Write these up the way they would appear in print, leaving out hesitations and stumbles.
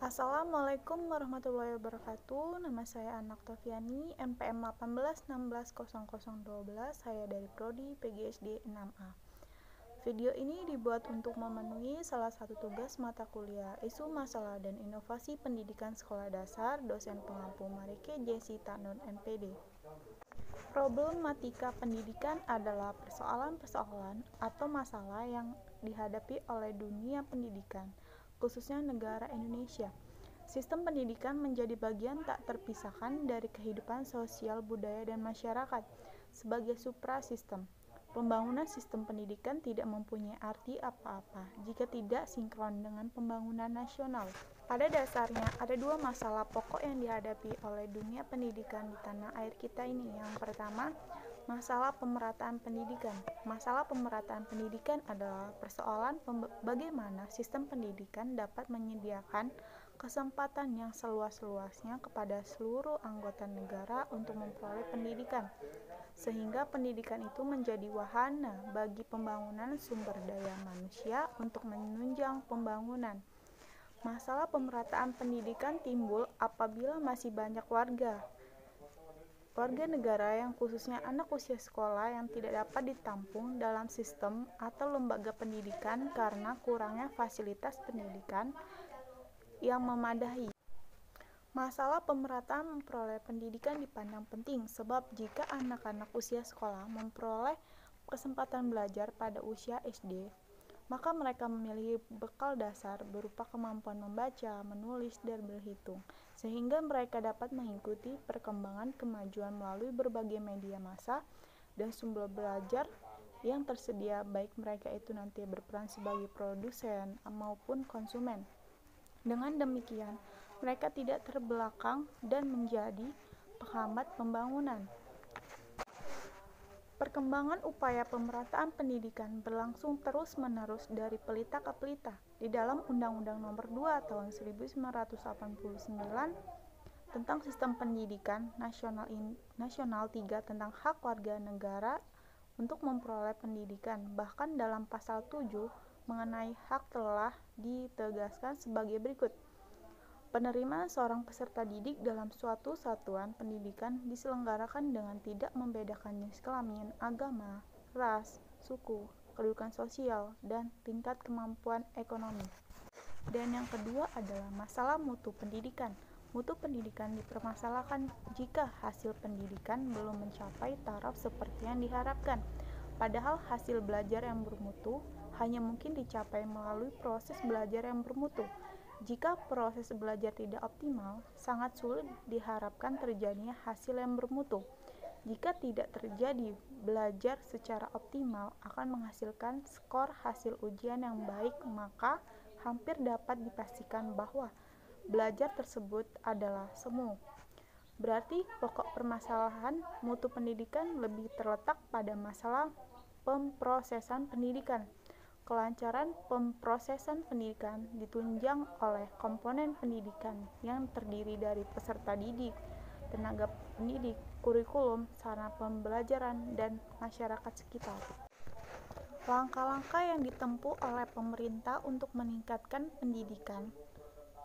Assalamualaikum warahmatullahi wabarakatuh. Nama saya Anak Tofiani, NPM 18160012. Saya dari Prodi PGSD 6A. Video ini dibuat untuk memenuhi salah satu tugas mata kuliah Isu Masalah dan Inovasi Pendidikan Sekolah Dasar dosen pengampu Marike Jessita Non NPD. Problematika pendidikan adalah persoalan-persoalan atau masalah yang dihadapi oleh dunia pendidikan, khususnya negara Indonesia. Sistem pendidikan menjadi bagian tak terpisahkan dari kehidupan sosial, budaya, dan masyarakat. Sebagai suprasistem, pembangunan sistem pendidikan tidak mempunyai arti apa-apa jika tidak sinkron dengan pembangunan nasional. Pada dasarnya, ada dua masalah pokok yang dihadapi oleh dunia pendidikan di tanah air kita ini. Yang pertama, masalah pemerataan pendidikan. Masalah pemerataan pendidikan adalah persoalan bagaimana sistem pendidikan dapat menyediakan kesempatan yang seluas-luasnya kepada seluruh anggota negara untuk memperoleh pendidikan, sehingga pendidikan itu menjadi wahana bagi pembangunan sumber daya manusia untuk menunjang pembangunan. Masalah pemerataan pendidikan timbul apabila masih banyak warga negara yang khususnya anak usia sekolah yang tidak dapat ditampung dalam sistem atau lembaga pendidikan karena kurangnya fasilitas pendidikan yang memadai. Masalah pemerataan memperoleh pendidikan dipandang penting sebab jika anak-anak usia sekolah memperoleh kesempatan belajar pada usia SD, maka mereka memiliki bekal dasar berupa kemampuan membaca, menulis, dan berhitung, sehingga mereka dapat mengikuti perkembangan kemajuan melalui berbagai media massa dan sumber belajar yang tersedia, baik mereka itu nanti berperan sebagai produsen maupun konsumen. Dengan demikian, mereka tidak terbelakang dan menjadi penghambat pembangunan. Perkembangan upaya pemerataan pendidikan berlangsung terus-menerus dari pelita ke pelita. Di dalam Undang-Undang Nomor 2 Tahun 1989 tentang Sistem Pendidikan Nasional 3 tentang hak warga negara untuk memperoleh pendidikan, bahkan dalam pasal 7 mengenai hak telah ditegaskan sebagai berikut. Penerimaan seorang peserta didik dalam suatu satuan pendidikan diselenggarakan dengan tidak membedakan jenis kelamin, agama, ras, suku, kedudukan sosial, dan tingkat kemampuan ekonomi. Dan yang kedua adalah masalah mutu pendidikan. Mutu pendidikan dipermasalahkan jika hasil pendidikan belum mencapai taraf seperti yang diharapkan. Padahal hasil belajar yang bermutu hanya mungkin dicapai melalui proses belajar yang bermutu. Jika proses belajar tidak optimal, sangat sulit diharapkan terjadinya hasil yang bermutu. Jika tidak terjadi belajar secara optimal akan menghasilkan skor hasil ujian yang baik, maka hampir dapat dipastikan bahwa belajar tersebut adalah semu. Berarti pokok permasalahan mutu pendidikan lebih terletak pada masalah pemrosesan pendidikan. Kelancaran pemrosesan pendidikan ditunjang oleh komponen pendidikan yang terdiri dari peserta didik, tenaga pendidik, kurikulum, sarana pembelajaran, dan masyarakat sekitar. Langkah-langkah yang ditempuh oleh pemerintah untuk meningkatkan pendidikan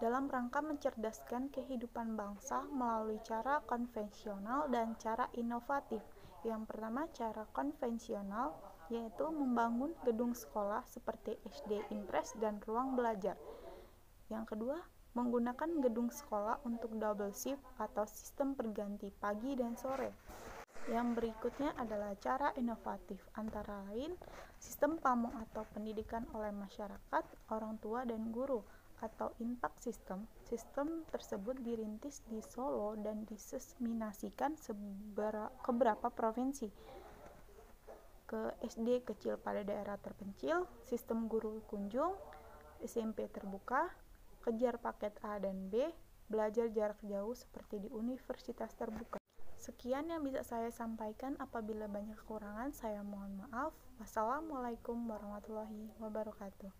dalam rangka mencerdaskan kehidupan bangsa melalui cara konvensional dan cara inovatif. Yang pertama, cara konvensional yaitu membangun gedung sekolah seperti SD Impres dan ruang belajar. Yang kedua, menggunakan gedung sekolah untuk double shift atau sistem berganti pagi dan sore. Yang berikutnya adalah cara inovatif, antara lain sistem pamong atau pendidikan oleh masyarakat, orang tua, dan guru, atau impact system. Sistem tersebut dirintis di Solo dan diseminasikan ke beberapa provinsi. Ke SD kecil pada daerah terpencil, sistem guru kunjung, SMP terbuka, kejar paket A dan B, belajar jarak jauh seperti di universitas terbuka. Sekian yang bisa saya sampaikan. Apabila banyak kekurangan, saya mohon maaf. Wassalamualaikum warahmatullahi wabarakatuh.